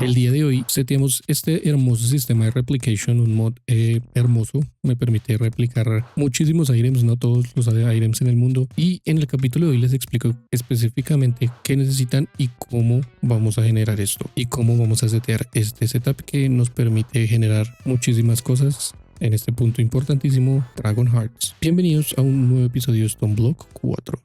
El día de hoy seteamos este hermoso sistema de replication, un mod hermoso, me permite replicar muchísimos items, no todos los items en el mundo, y en el capítulo de hoy les explico específicamente qué necesitan y cómo vamos a generar esto y cómo vamos a setear este setup que nos permite generar muchísimas cosas en este punto importantísimo, Dragon Hearts. Bienvenidos a un nuevo episodio de Stoneblock 4.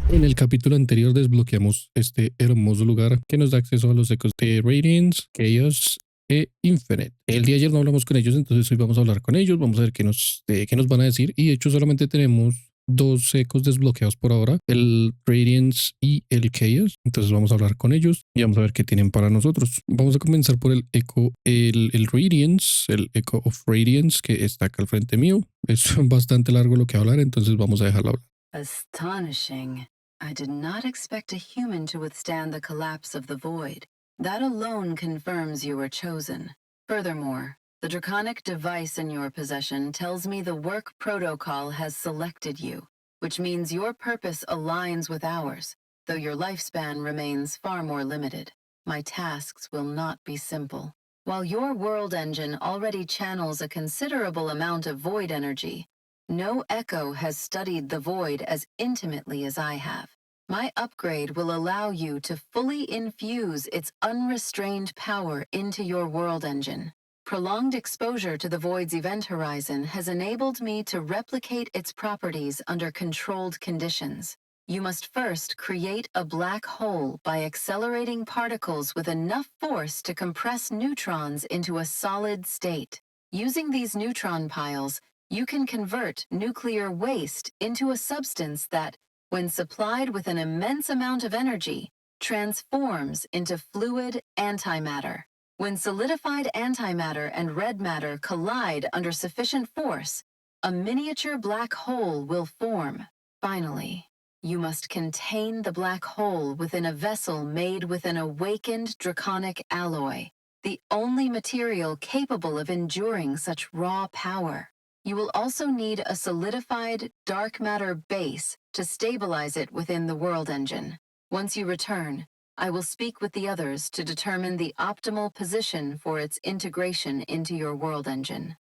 En el capítulo anterior desbloqueamos este hermoso lugar que nos da acceso a los ecos de Radiance, Chaos e Infinite. El día de ayer no hablamos con ellos, entonces hoy vamos a hablar con ellos, vamos a ver qué nos van a decir. Y de hecho solamente tenemos dos ecos desbloqueados por ahora, el Radiance y el Chaos. Entonces vamos a hablar con ellos y vamos a ver qué tienen para nosotros. Vamos a comenzar por el eco, el Radiance, el Echo of Radiance, que está acá al frente mío. Es bastante largo lo que hablar, entonces vamos a dejarlo hablar. Astonishing. I did not expect a human to withstand the collapse of the void. That alone confirms you were chosen. Furthermore, the draconic device in your possession tells me the work protocol has selected you, which means your purpose aligns with ours, though your lifespan remains far more limited. My tasks will not be simple. While your world engine already channels a considerable amount of void energy, no echo has studied the void as intimately as I have. My upgrade will allow you to fully infuse its unrestrained power into your world engine. Prolonged exposure to the void's event horizon has enabled me to replicate its properties under controlled conditions. You must first create a black hole by accelerating particles with enough force to compress neutrons into a solid state. Using these neutron piles, you can convert nuclear waste into a substance that, when supplied with an immense amount of energy, transforms into fluid antimatter. When solidified antimatter and red matter collide under sufficient force, a miniature black hole will form. Finally, you must contain the black hole within a vessel made with an awakened draconic alloy, the only material capable of enduring such raw power. You will also need a solidified dark matter base to stabilize it within the world engine. Once you return, I will speak with the others to determine the optimal position for its integration into your world engine.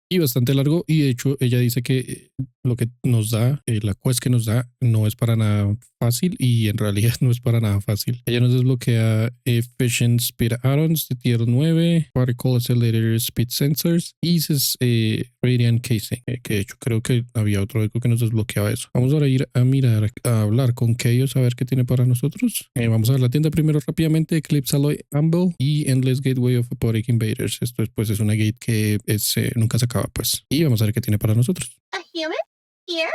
Y bastante largo, y de hecho ella dice que lo que nos da, la quest que nos da, no es para nada fácil, y en realidad no es para nada fácil. Ella nos desbloquea Efficient Speed Atoms de tier 9, Particle Accelerator Speed Sensors y Radiant Casing, que de hecho creo que había otro eco que nos desbloqueaba eso. Vamos ahora a ir a mirar, a hablar con Chaos, a ver qué tiene para nosotros. Vamos a ver la tienda primero rápidamente: Eclipse Alloy Amble y Endless Gateway of Apodic Invaders. Esto pues es una gate que nunca se acaba, pues. Y vamos a ver qué tiene para nosotros. A human? Here?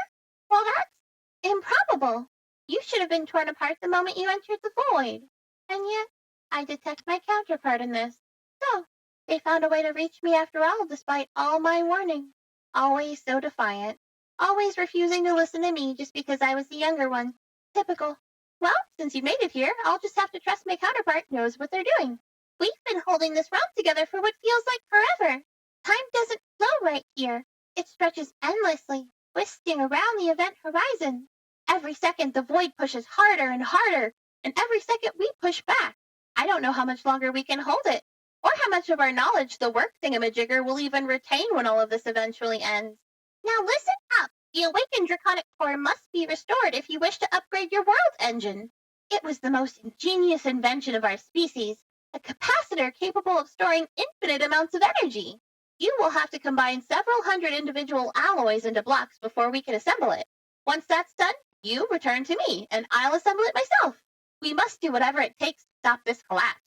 Well, that's improbable. You should have been torn apart the moment you entered the void. And yet, I detect my counterpart in this. So, they found a way to reach me after all, despite all my warning. Always so defiant. Always refusing to listen to me just because I was the younger one. Typical. Well, since you made it here, I'll just have to trust my counterpart knows what they're doing. We've been holding this realm together for what feels like forever. Time doesn't flow right here. It stretches endlessly, twisting around the event horizon. Every second the void pushes harder and harder, and every second we push back. I don't know how much longer we can hold it, or how much of our knowledge the work thingamajigger will even retain when all of this eventually ends. Now listen up. The awakened draconic core must be restored if you wish to upgrade your world engine. It was the most ingenious invention of our species, a capacitor capable of storing infinite amounts of energy. You will have to combine several hundred individual alloys into blocks before we can assemble it. Once that's done, you return to me, and I'll assemble it myself. We must do whatever it takes to stop this collapse.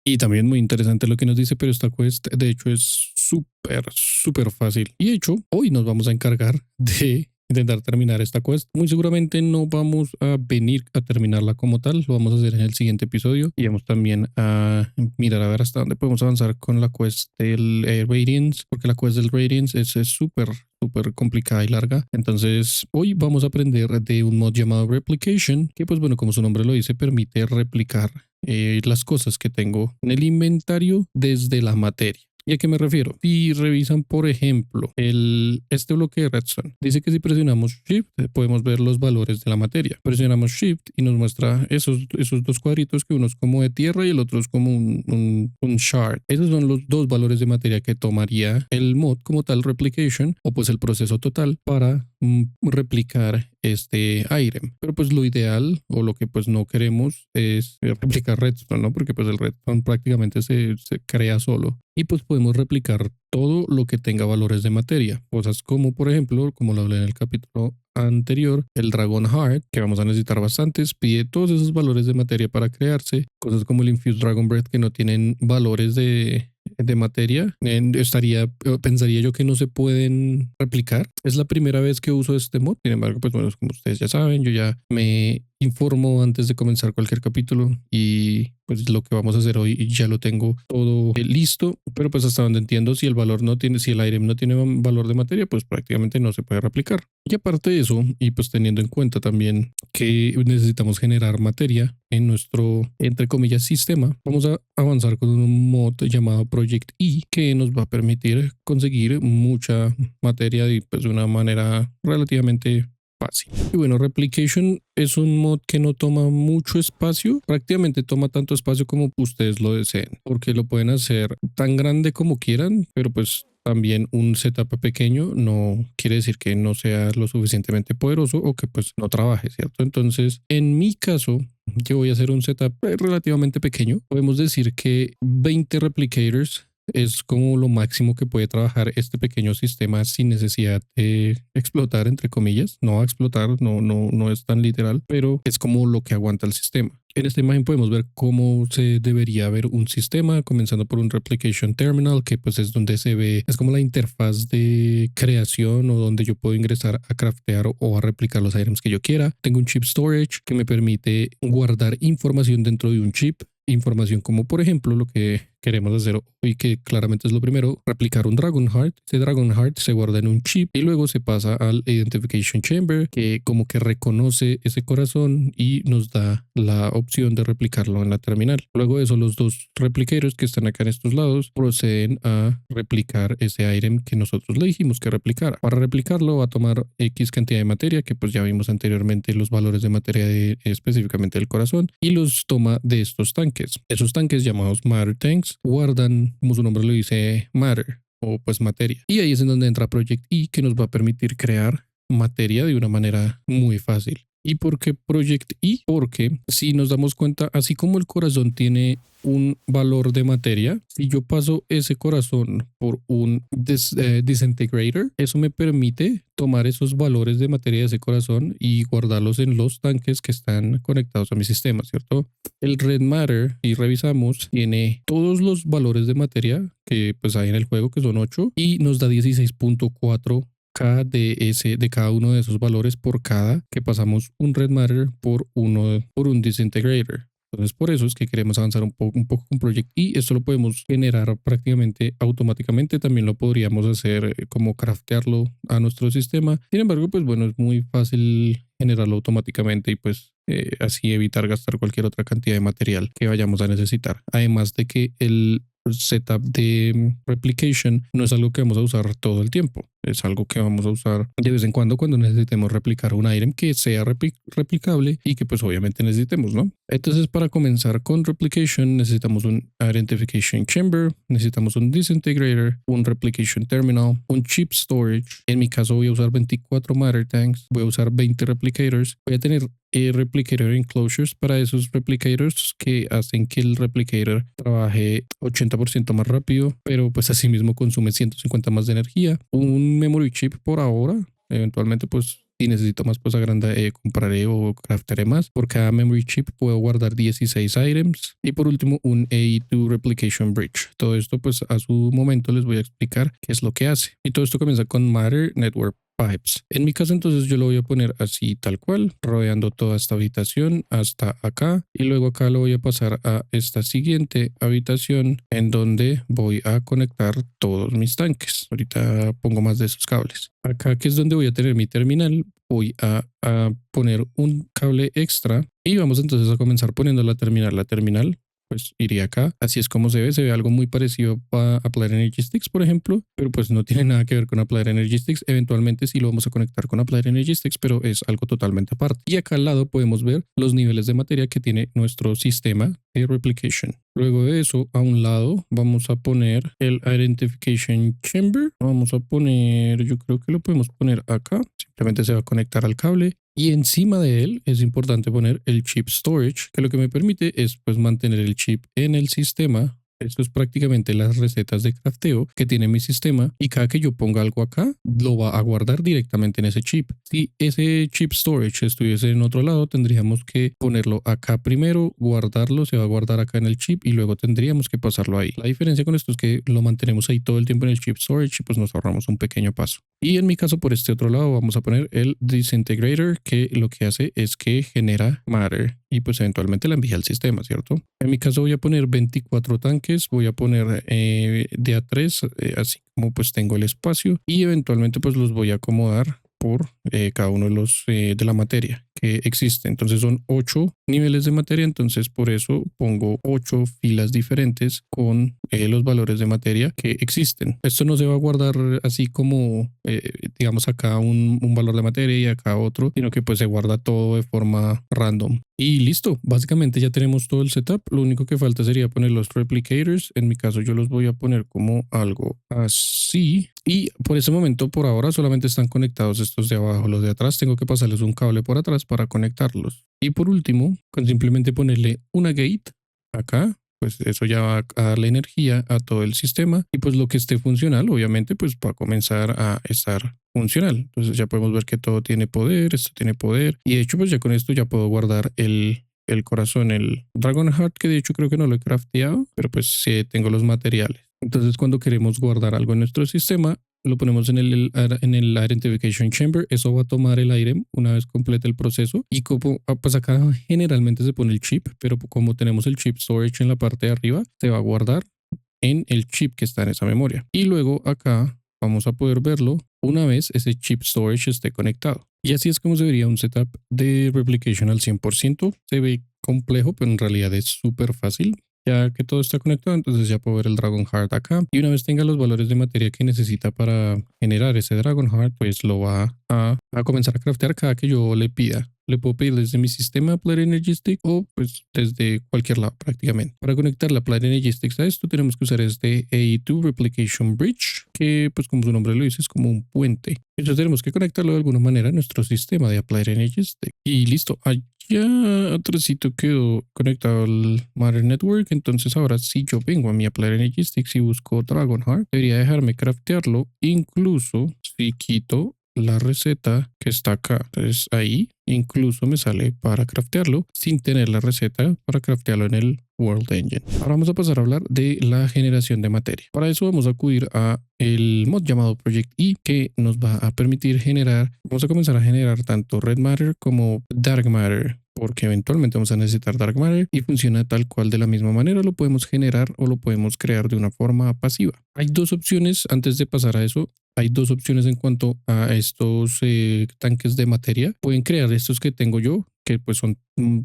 Y también muy interesante lo que nos dice, pero esta quest de hecho es súper fácil. Y de hecho, hoy nos vamos a encargar de intentar terminar esta quest. Muy seguramente no vamos a venir a terminarla como tal, lo vamos a hacer en el siguiente episodio, y vamos también a mirar a ver hasta dónde podemos avanzar con la quest del Radiance, porque la quest del Radiance es súper complicada y larga. Entonces hoy vamos a aprender de un mod llamado Replication, que pues bueno, como su nombre lo dice, permite replicar las cosas que tengo en el inventario desde la materia. ¿Y a qué me refiero? Si revisan, por ejemplo, este bloque de Redstone, dice que si presionamos Shift podemos ver los valores de la materia. Presionamos Shift y nos muestra esos dos cuadritos, que uno es como de tierra y el otro es como un shard. Esos son los dos valores de materia que tomaría el mod como tal, Replication, o pues el proceso total para replicar este item. Pero pues lo ideal, o lo que pues no queremos, es replicar Redstone, ¿no? Porque pues el Redstone prácticamente se crea solo. Y pues podemos replicar todo lo que tenga valores de materia. Cosas como, por ejemplo, como lo hablé en el capítulo anterior, el Dragon Heart, que vamos a necesitar bastantes, pide todos esos valores de materia para crearse. Cosas como el Infused Dragon Breath, que no tienen valores de materia, pensaría yo que no se pueden replicar. Es la primera vez que uso este mod. Sin embargo, pues bueno, como ustedes ya saben, yo ya me informo antes de comenzar cualquier capítulo, y pues lo que vamos a hacer hoy ya lo tengo todo listo. Pero pues hasta donde entiendo, si el valor no tiene, si el item no tiene valor de materia, pues prácticamente no se puede replicar. Y aparte de eso, y pues teniendo en cuenta también que necesitamos generar materia en nuestro, entre comillas, sistema, vamos a avanzar con un mod llamado Project E, que nos va a permitir conseguir mucha materia pues, de una manera relativamente fácil. Y bueno, Replication es un mod que no toma mucho espacio, prácticamente toma tanto espacio como ustedes lo deseen, porque lo pueden hacer tan grande como quieran, pero pues también un setup pequeño no quiere decir que no sea lo suficientemente poderoso o que pues no trabaje, ¿cierto? Entonces, en mi caso, yo voy a hacer un setup relativamente pequeño. Podemos decir que 20 replicators es como lo máximo que puede trabajar este pequeño sistema sin necesidad de explotar, entre comillas. No va a explotar, no es tan literal, pero es como lo que aguanta el sistema. En esta imagen podemos ver cómo se debería ver un sistema, comenzando por un Replication Terminal, que pues es donde se ve, es como la interfaz de creación, o donde yo puedo ingresar a craftear o a replicar los items que yo quiera. Tengo un chip storage que me permite guardar información dentro de un chip. Información como, por ejemplo, lo que queremos hacer hoy, que claramente es lo primero, replicar un Dragon Heart. Este Dragon Heart se guarda en un chip y luego se pasa al Identification Chamber, que como que reconoce ese corazón y nos da la opción de replicarlo en la terminal. Luego de eso, los dos replicators que están acá en estos lados proceden a replicar ese item que nosotros le dijimos que replicara. Para replicarlo va a tomar X cantidad de materia, que pues ya vimos anteriormente los valores de materia específicamente del corazón, y los toma de estos tanques. Esos tanques, llamados Matter Tanks, guardan, como su nombre lo dice, matter, o pues materia. Y ahí es en donde entra Project E, que nos va a permitir crear materia de una manera muy fácil. ¿Y por qué Project E? Porque si nos damos cuenta, así como el corazón tiene un valor de materia, si yo paso ese corazón por un disintegrator, eso me permite tomar esos valores de materia de ese corazón y guardarlos en los tanques que están conectados a mi sistema, ¿cierto? El Red Matter, si revisamos, tiene todos los valores de materia que pues hay en el juego, que son 8, y nos da 16.4 K de cada uno de esos valores por cada que pasamos un Red Matter por un Disintegrator. Entonces, por eso es que queremos avanzar un poco con Project E. Esto lo podemos generar prácticamente automáticamente. También lo podríamos hacer como craftearlo a nuestro sistema. Sin embargo, pues bueno, es muy fácil generarlo automáticamente y pues así evitar gastar cualquier otra cantidad de material que vayamos a necesitar. Además de que el setup de replication no es algo que vamos a usar todo el tiempo. Es algo que vamos a usar de vez en cuando necesitemos replicar un item que sea replicable y que pues obviamente necesitemos, ¿no? Entonces, para comenzar con replication necesitamos un identification chamber, necesitamos un disintegrator, un replication terminal, un chip storage. En mi caso voy a usar 24 matter tanks, voy a usar 20 replicators, voy a tener replicator enclosures para esos replicators que hacen que el replicator trabaje 80% más rápido, pero pues asimismo consume 150 más de energía. Un memory chip por ahora, eventualmente pues si necesito más pues compraré o craftaré más. Por cada memory chip puedo guardar 16 items. Y por último, un AE2 Replication Bridge. Todo esto pues a su momento les voy a explicar qué es lo que hace. Y todo esto comienza con Matter Network Pipes. En mi caso entonces yo lo voy a poner así tal cual, rodeando toda esta habitación hasta acá, y luego acá lo voy a pasar a esta siguiente habitación en donde voy a conectar todos mis tanques. Ahorita pongo más de esos cables. Acá, que es donde voy a tener mi terminal, voy a poner un cable extra y vamos entonces a comenzar poniendo la terminal. La terminal pues iría acá. Así es como se ve algo muy parecido a Applied Energy Sticks, por ejemplo, pero pues no tiene nada que ver con Applied Energy Sticks. Eventualmente sí lo vamos a conectar con Applied Energy Sticks, pero es algo totalmente aparte. Y acá al lado podemos ver los niveles de materia que tiene nuestro sistema de replication. Luego de eso, a un lado vamos a poner el Identification Chamber. Vamos a poner, yo creo que lo podemos poner acá. Simplemente se va a conectar al cable. Y encima de él es importante poner el chip storage, que lo que me permite es pues mantener el chip en el sistema. Esto es prácticamente las recetas de crafteo que tiene mi sistema, y cada que yo ponga algo acá, lo va a guardar directamente en ese chip. Si ese chip storage estuviese en otro lado, tendríamos que ponerlo acá primero, guardarlo, se va a guardar acá en el chip y luego tendríamos que pasarlo ahí. La diferencia con esto es que lo mantenemos ahí todo el tiempo en el chip storage y pues nos ahorramos un pequeño paso. Y en mi caso, por este otro lado, vamos a poner el disintegrator, que lo que hace es que genera matter y pues eventualmente la envía al sistema, ¿cierto? En mi caso voy a poner 24 tanques, voy a poner de a 3, así como pues tengo el espacio, y eventualmente pues los voy a acomodar por cada uno de los de la materia que existe. Entonces son 8 niveles de materia, entonces por eso pongo 8 filas diferentes con los valores de materia que existen. Esto no se va a guardar así como digamos acá un valor de materia y acá otro, sino que pues se guarda todo de forma random. Y listo, básicamente ya tenemos todo el setup. Lo único que falta sería poner los replicators. En mi caso yo los voy a poner como algo así. Y por ese momento, por ahora, solamente están conectados estos de abajo. Los de atrás tengo que pasarles un cable por atrás para conectarlos. Y por último, con simplemente ponerle una gate acá, pues eso ya va a darle energía a todo el sistema, y pues lo que esté funcional, obviamente, pues va a comenzar a estar funcional. Entonces ya podemos ver que todo tiene poder, esto tiene poder, y de hecho pues ya con esto ya puedo guardar el corazón, el Dragon Heart, que de hecho creo que no lo he crafteado, pero pues sí tengo los materiales. Entonces cuando queremos guardar algo en nuestro sistema, lo ponemos en el Identification Chamber. Eso va a tomar el aire una vez complete el proceso, y como pues acá generalmente se pone el chip, pero como tenemos el chip storage en la parte de arriba, se va a guardar en el chip que está en esa memoria, y luego acá vamos a poder verlo una vez ese chip storage esté conectado. Y así es como se vería un setup de replication al 100%. Se ve complejo, pero en realidad es súper fácil. Ya que todo está conectado, entonces ya puedo ver el Dragon Heart acá. Y una vez tenga los valores de materia que necesita para generar ese Dragon Heart, pues lo va a comenzar a craftear cada que yo le pida. Le puedo pedir desde mi sistema Applied Energy Stick o pues desde cualquier lado prácticamente. Para conectar la Applied Energy Stick a esto tenemos que usar este AE2 Replication Bridge, que pues como su nombre lo dice es como un puente. Entonces tenemos que conectarlo de alguna manera a nuestro sistema de Applied Energy Stick. Y listo, ya atrásito quedó conectado al Matter Network. Entonces ahora si yo vengo a mi Applied Energy Stick y busco Dragon Heart, debería dejarme craftearlo, incluso si quito la receta que está acá. Entonces ahí incluso me sale para craftearlo sin tener la receta para craftearlo en el World Engine. Ahora vamos a pasar a hablar de la generación de materia. Para eso vamos a acudir a el mod llamado Project E, que nos va a permitir generar, vamos a comenzar a generar tanto Red Matter como Dark Matter, porque eventualmente vamos a necesitar Dark Matter, y funciona tal cual de la misma manera. Lo podemos generar o lo podemos crear de una forma pasiva. Hay dos opciones antes de pasar a eso. Hay dos opciones en cuanto a estos tanques de materia. Pueden crear estos que tengo yo, que pues son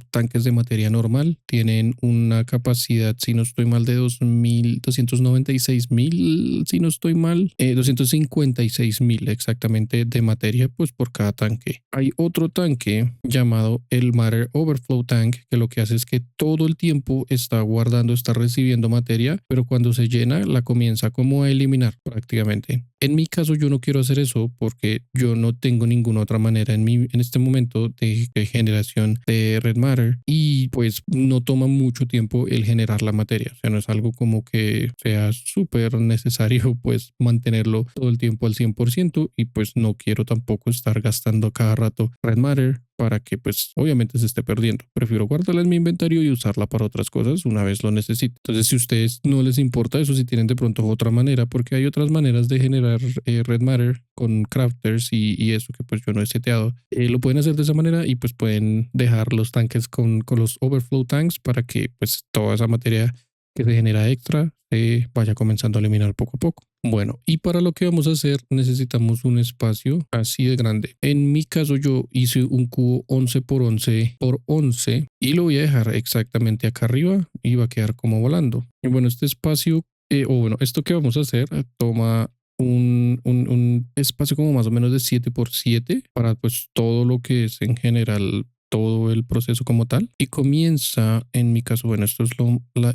tanques de materia normal. Tienen una capacidad, si no estoy mal, de 296,000, si no estoy mal, 256,000 exactamente de materia pues por cada tanque. Hay otro tanque llamado el Matter Overflow Tank, que lo que hace es que todo el tiempo está guardando, está recibiendo materia, pero cuando se llena la comienza como a eliminar prácticamente. En mi caso yo no quiero hacer eso porque yo no tengo ninguna otra manera en este momento de generación de Red Matter, y pues no toma mucho tiempo el generar la materia. O sea, no es algo como que sea súper necesario pues mantenerlo todo el tiempo al 100%, y pues no quiero tampoco estar gastando cada rato Red Matter para que pues obviamente se esté perdiendo. Prefiero guardarla en mi inventario y usarla para otras cosas una vez lo necesite. Entonces si a ustedes no les importa eso, si tienen de pronto otra manera, porque hay otras maneras de generar Red Matter con crafters y eso que pues yo no he seteado, lo pueden hacer de esa manera, y pues pueden dejar los tanques con los overflow tanks para que pues toda esa materia que se genera extra se vaya comenzando a eliminar poco a poco. Bueno, y para lo que vamos a hacer necesitamos un espacio así de grande. En mi caso yo hice un cubo 11 por 11 por 11 y lo voy a dejar exactamente acá arriba y va a quedar como volando. Y bueno, este espacio, esto que vamos a hacer toma un espacio como más o menos de 7 por 7 para pues todo lo que es en general todo el proceso como tal y comienza en mi caso, bueno, esto es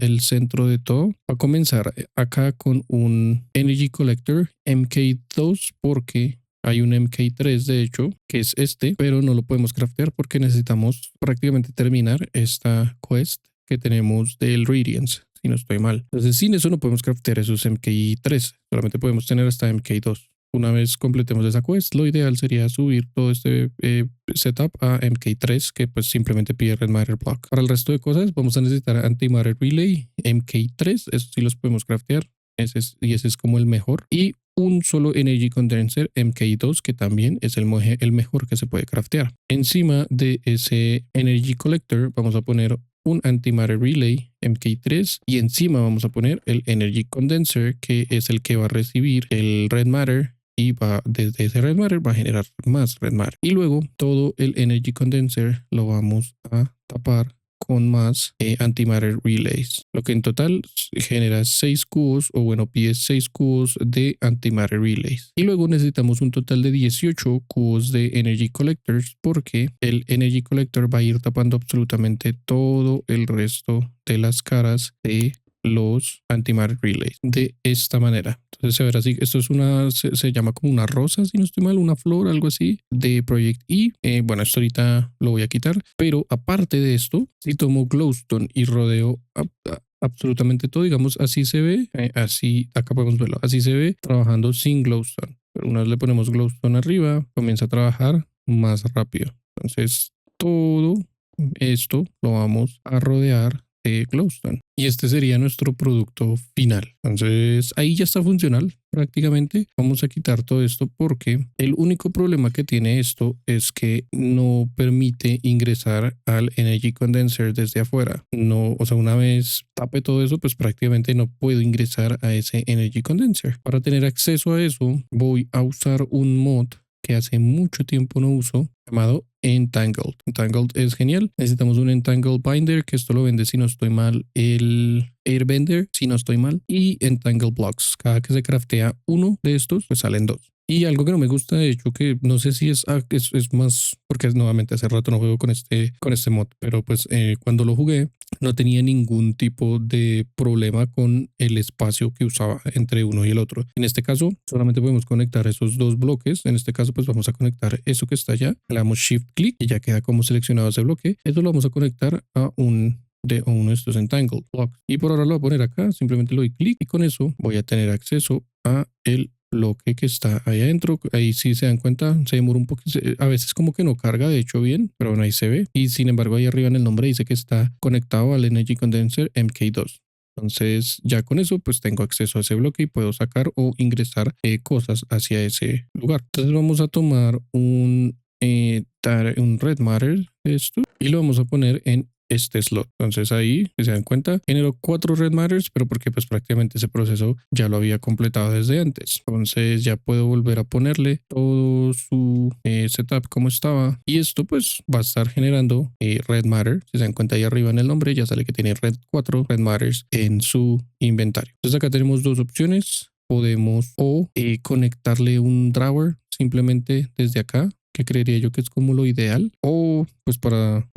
el centro de todo. Va a comenzar acá con un Energy Collector MK2 porque hay un MK3 de hecho que es este, pero no lo podemos craftear porque necesitamos prácticamente terminar esta quest que tenemos del Radiance, si no estoy mal. Entonces sin eso no podemos craftear esos MK3, solamente podemos tener hasta MK2. Una vez completemos esa quest, lo ideal sería subir todo este setup a MK3, que pues simplemente pide Red Matter Block. Para el resto de cosas vamos a necesitar Antimatter Relay, MK3, eso sí los podemos craftear, ese es como el mejor. Y un solo Energy Condenser MK2, que también es el mejor que se puede craftear. Encima de ese Energy Collector vamos a poner un Antimatter Relay MK3 y encima vamos a poner el Energy Condenser, que es el que va a recibir el Red Matter y va desde ese Red Matter va a generar más Red Matter. Y luego todo el Energy Condenser lo vamos a tapar con más Antimatter Relays, lo que en total genera 6 cubos, o bueno, pide 6 cubos de Antimatter Relays. Y luego necesitamos un total de 18 cubos de Energy Collectors, porque el Energy Collector va a ir tapando absolutamente todo el resto de las caras de los Antimatter Relays de esta manera. Entonces se verá así, esto es se llama como una rosa, si no estoy mal, una flor, algo así, de Project E. Bueno, esto ahorita lo voy a quitar, pero aparte de esto, si tomo glowstone y rodeo absolutamente todo, digamos, así se ve, así, acá podemos verlo, así se ve trabajando sin glowstone. Pero una vez le ponemos glowstone arriba, comienza a trabajar más rápido. Entonces todo esto lo vamos a rodear de glowstone y este sería nuestro producto final. Entonces ahí ya está funcional prácticamente. Vamos a quitar todo esto porque el único problema que tiene esto es que no permite ingresar al Energy Condenser desde afuera. No, o sea, una vez tape todo eso, pues prácticamente no puedo ingresar a ese Energy Condenser. Para tener acceso a eso voy a usar un mod que hace mucho tiempo no uso, llamado Entangled. Entangled es genial. Necesitamos un Entangled Binder, que esto lo vende, si no estoy mal, el Airbender, si no estoy mal, y Entangled Blocks. Cada que se craftea uno de estos, pues salen dos. Y algo que no me gusta, de hecho, que no sé si es más, porque nuevamente hace rato no juego con este mod, pero pues cuando lo jugué no tenía ningún tipo de problema con el espacio que usaba entre uno y el otro. En este caso, solamente podemos conectar esos dos bloques. En este caso, pues vamos a conectar eso que está allá. Le damos Shift Click y ya queda como seleccionado ese bloque. Eso lo vamos a conectar a uno de estos Entangled Blocks. Y por ahora lo voy a poner acá. Simplemente le doy clic y con eso voy a tener acceso a el bloque que está ahí adentro. Ahí sí se dan cuenta, se demora un poco, a veces como que no carga de hecho bien, pero bueno, ahí se ve. Y sin embargo ahí arriba en el nombre dice que está conectado al Energy Condenser MK2. Entonces ya con eso pues tengo acceso a ese bloque y puedo sacar o ingresar cosas hacia ese lugar. Entonces vamos a tomar un Red Matter de esto y lo vamos a poner en este slot. Entonces ahí, si se dan cuenta, generó 4 Red Matters, pero porque pues prácticamente ese proceso ya lo había completado desde antes. Entonces ya puedo volver a ponerle todo su setup como estaba y esto pues va a estar generando Red Matter. Si se dan cuenta ahí arriba en el nombre ya sale que tiene 4 Red Matters en su inventario. Entonces acá tenemos dos opciones. Podemos conectarle un drawer simplemente desde acá, que creería yo que es como lo ideal, o pues para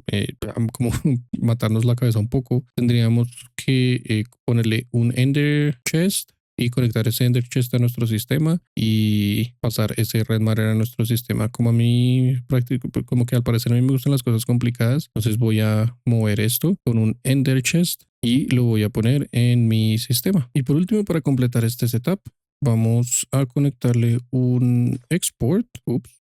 como matarnos la cabeza un poco, tendríamos que ponerle un Ender Chest y conectar ese Ender Chest a nuestro sistema y pasar ese Red Matter a nuestro sistema. Como a mí, como que al parecer a mí me gustan las cosas complicadas, entonces voy a mover esto con un Ender Chest y lo voy a poner en mi sistema. Y por último, para completar este setup, vamos a conectarle un export,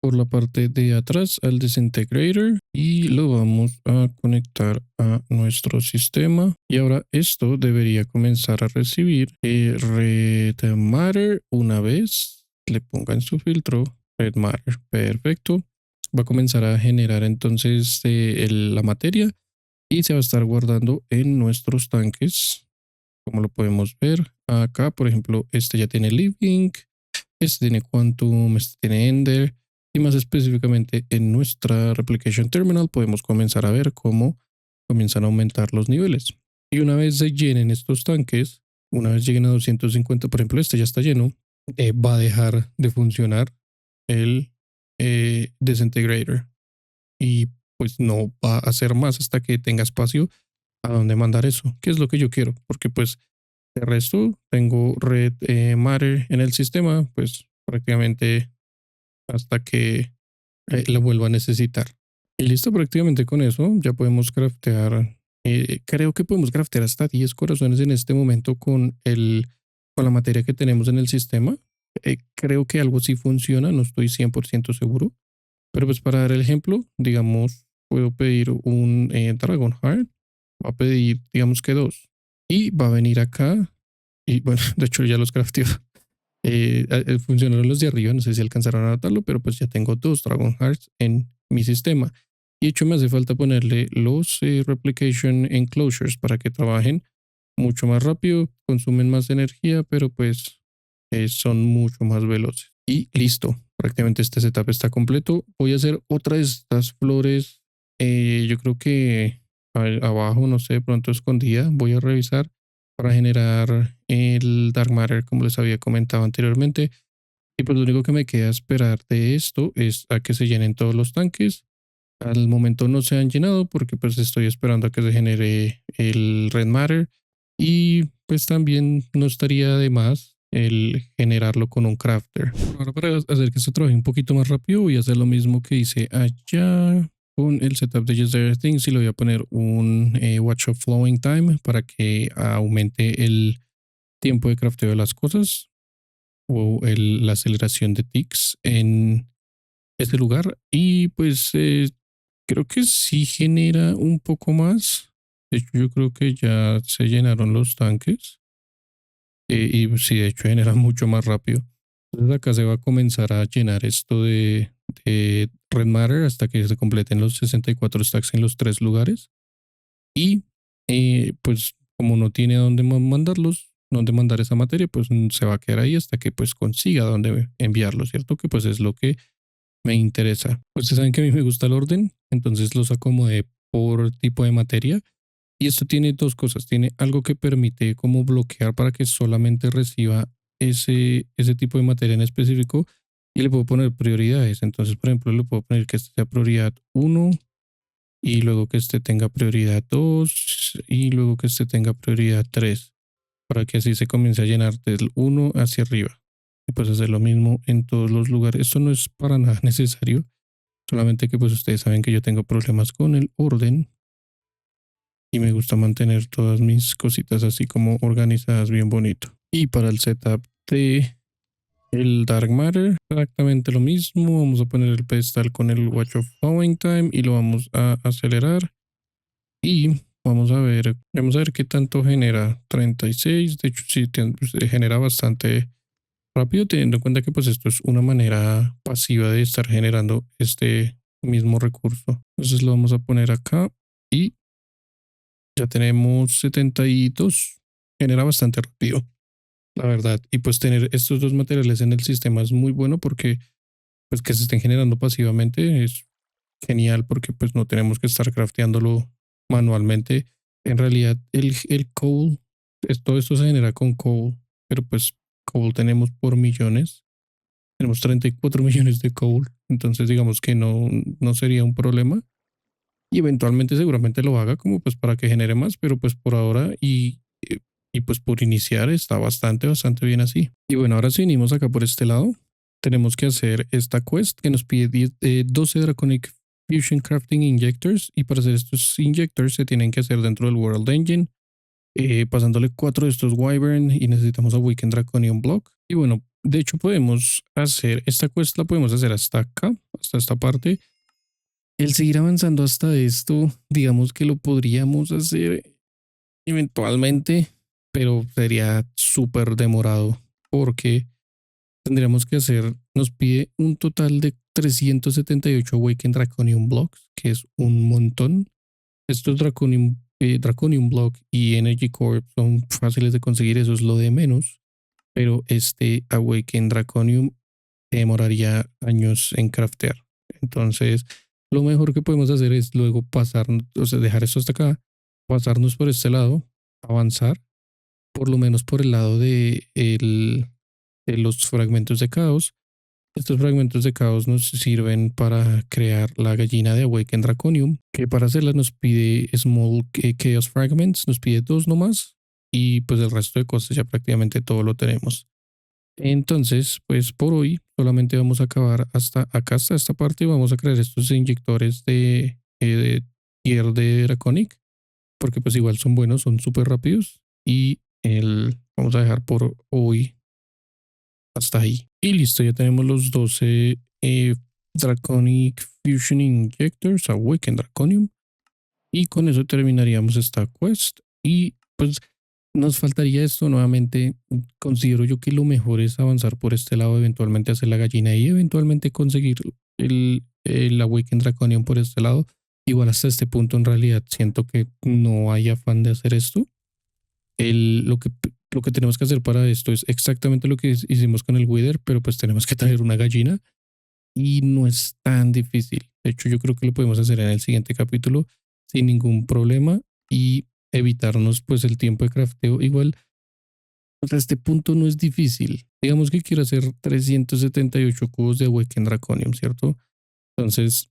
por la parte de atrás al Disintegrator y lo vamos a conectar a nuestro sistema. Y ahora esto debería comenzar a recibir Red Matter una vez le pongan su filtro Red Matter. Perfecto. Va a comenzar a generar entonces la materia y se va a estar guardando en nuestros tanques. como lo podemos ver acá. Por ejemplo, este ya tiene Living, este tiene Quantum, este tiene Ender. Y más específicamente en nuestra Replication Terminal podemos comenzar a ver cómo comienzan a aumentar los niveles. Y una vez se llenen estos tanques, una vez lleguen a 250, por ejemplo, este ya está lleno, va a dejar de funcionar el Disintegrator. Y pues no va a hacer más hasta que tenga espacio a donde mandar eso, que es lo que yo quiero, porque pues de resto tengo red matter en el sistema, pues prácticamente hasta que la vuelva a necesitar. Y listo, prácticamente con eso ya podemos craftear. Creo que podemos craftear hasta 10 corazones en este momento con la materia que tenemos en el sistema. Creo que algo sí funciona, no estoy 100% seguro. Pero pues para dar el ejemplo, digamos, puedo pedir un Dragon Heart. Va a pedir, digamos que dos. Y va a venir acá. Y bueno, de hecho ya los crafteó. Funcionaron los de arriba, no sé si alcanzaron a notarlo, pero pues ya tengo dos Dragon Hearts en mi sistema. Y de hecho me hace falta ponerle los Replication Enclosures para que trabajen mucho más rápido, consumen más energía, pero pues son mucho más veloces. Y listo, prácticamente este setup está completo. Voy a hacer otra de estas flores, yo creo que abajo, no sé, de pronto escondida. Voy a revisar para generar el Dark Matter, como les había comentado anteriormente. Y pues lo único que me queda esperar de esto es a que se llenen todos los tanques. Al momento no se han llenado porque pues estoy esperando a que se genere el Red Matter. Y pues también no estaría de más el generarlo con un crafter. Ahora para hacer que esto trabaje un poquito más rápido voy a hacer lo mismo que hice allá con el setup de Just Everything. Y le voy a poner un Watch of Flowing Time para que aumente el tiempo de crafteo de las cosas o la aceleración de ticks en este lugar. Y pues creo que sí genera un poco más. De hecho, yo creo que ya se llenaron los tanques. Y sí, de hecho, genera mucho más rápido. Entonces acá se va a comenzar a llenar esto de Red Matter hasta que se completen los 64 stacks en los tres lugares. Y pues como no tiene a dónde mandarlos, dónde mandar esa materia, pues se va a quedar ahí hasta que pues consiga dónde enviarlo, ¿cierto? Que pues es lo que me interesa. Pues ustedes saben que a mí me gusta el orden, entonces los acomodé por tipo de materia. Y esto tiene dos cosas. Tiene algo que permite como bloquear para que solamente reciba ese tipo de materia en específico y le puedo poner prioridades. Entonces, por ejemplo, le puedo poner que este sea prioridad uno y luego que este tenga prioridad 2 y luego que este tenga prioridad 3 para que así se comience a llenar del uno hacia arriba. Y pues hacer lo mismo en todos los lugares. Esto no es para nada necesario, solamente que pues ustedes saben que yo tengo problemas con el orden y me gusta mantener todas mis cositas así como organizadas bien bonito. Y para el setup de el Dark Matter, exactamente lo mismo. Vamos a poner el pedestal con el Watch of Flowing Time y lo vamos a acelerar. Y vamos a ver qué tanto genera. 36, de hecho sí, genera bastante rápido, teniendo en cuenta que pues esto es una manera pasiva de estar generando este mismo recurso. Entonces lo vamos a poner acá y ya tenemos 72. Genera bastante rápido, la verdad. Y pues tener estos dos materiales en el sistema es muy bueno porque pues que se estén generando pasivamente es genial porque pues no tenemos que estar crafteándolo manualmente. En realidad el coal, todo esto se genera con coal, pero pues coal tenemos por millones. Tenemos 34 millones de coal, entonces digamos que no sería un problema. Y eventualmente seguramente lo haga como pues para que genere más, pero pues por ahora y pues por iniciar está bastante bien así. Y bueno, ahora si venimos acá por este lado, tenemos que hacer esta quest que nos pide 12 Draconic Fusion Crafting Injectors y para hacer estos injectors se tienen que hacer dentro del World Engine, pasándole 4 de estos Wyvern y necesitamos a Weekend Draconium Block. Y bueno, de hecho podemos hacer esta quest, la podemos hacer hasta acá, hasta esta parte. El seguir avanzando hasta esto, digamos que lo podríamos hacer eventualmente, pero sería súper demorado porque tendríamos que hacer, nos pide un total de 378 Awakened Draconium Blocks, que es un montón. Estos Draconium Draconium Block y Energy Core son fáciles de conseguir, eso es lo de menos. Pero este Awaken Draconium demoraría años en craftear. Entonces, lo mejor que podemos hacer es luego pasar, o sea, dejar esto hasta acá, pasarnos por este lado, avanzar, por lo menos por el lado de los fragmentos de caos. Estos fragmentos de caos nos sirven para crear la gallina de Awaken Draconium, que para hacerla nos pide Small Chaos Fragments, nos pide 2 nomás, y pues el resto de cosas ya prácticamente todo lo tenemos. Entonces, pues por hoy solamente vamos a acabar hasta acá, hasta esta parte, y vamos a crear estos inyectores de tier de Draconic, porque pues igual son buenos, son súper rápidos, y vamos a dejar por hoy hasta ahí. Y listo, ya tenemos los 12 Draconic Fusion Injectors, Awaken Draconium. Y con eso terminaríamos esta quest. Y pues nos faltaría esto nuevamente. Considero yo que lo mejor es avanzar por este lado, eventualmente hacer la gallina y eventualmente conseguir el Awaken Draconium por este lado. Igual hasta este punto en realidad siento que no hay afán de hacer esto. Lo que tenemos que hacer para esto es exactamente lo que hicimos con el Wither, pero pues tenemos que traer una gallina y no es tan difícil. De hecho, yo creo que lo podemos hacer en el siguiente capítulo sin ningún problema y evitarnos pues el tiempo de crafteo. Igual, hasta este punto no es difícil. Digamos que quiero hacer 378 cubos de Awaken Draconium, ¿cierto? Entonces,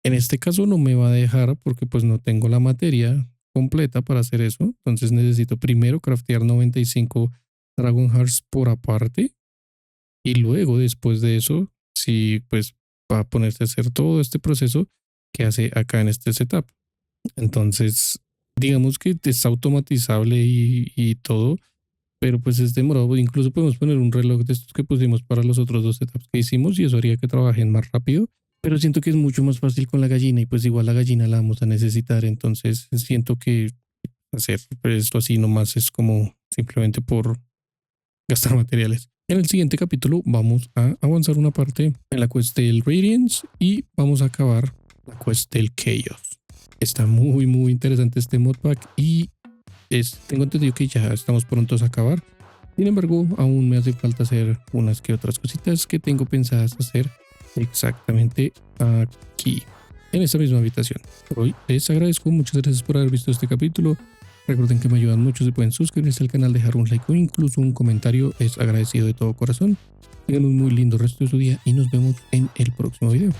en este caso no me va a dejar porque pues no tengo la materia completa para hacer eso. Entonces necesito primero craftear 95 Dragon Hearts por aparte. Y luego, después de eso, sí, pues va a ponerse a hacer todo este proceso que hace acá en este setup. Entonces, digamos que es automatizable y todo, pero pues es demorado. Incluso podemos poner un reloj de estos que pusimos para los otros 2 setups que hicimos y eso haría que trabajen más rápido. Pero siento que es mucho más fácil con la gallina y pues igual la gallina la vamos a necesitar. Entonces siento que hacer esto así nomás es como simplemente por gastar materiales. En el siguiente capítulo vamos a avanzar una parte en la quest del Radiance y vamos a acabar la quest del Chaos. Está muy interesante este modpack y tengo entendido que ya estamos prontos a acabar. Sin embargo, aún me hace falta hacer unas que otras cositas que tengo pensadas hacer exactamente aquí, en esta misma habitación. Por hoy les agradezco, muchas gracias por haber visto este capítulo. Recuerden que me ayudan mucho, si pueden suscribirse al canal, dejar un like o incluso un comentario, es agradecido de todo corazón. Tengan un muy lindo resto de su día y nos vemos en el próximo video.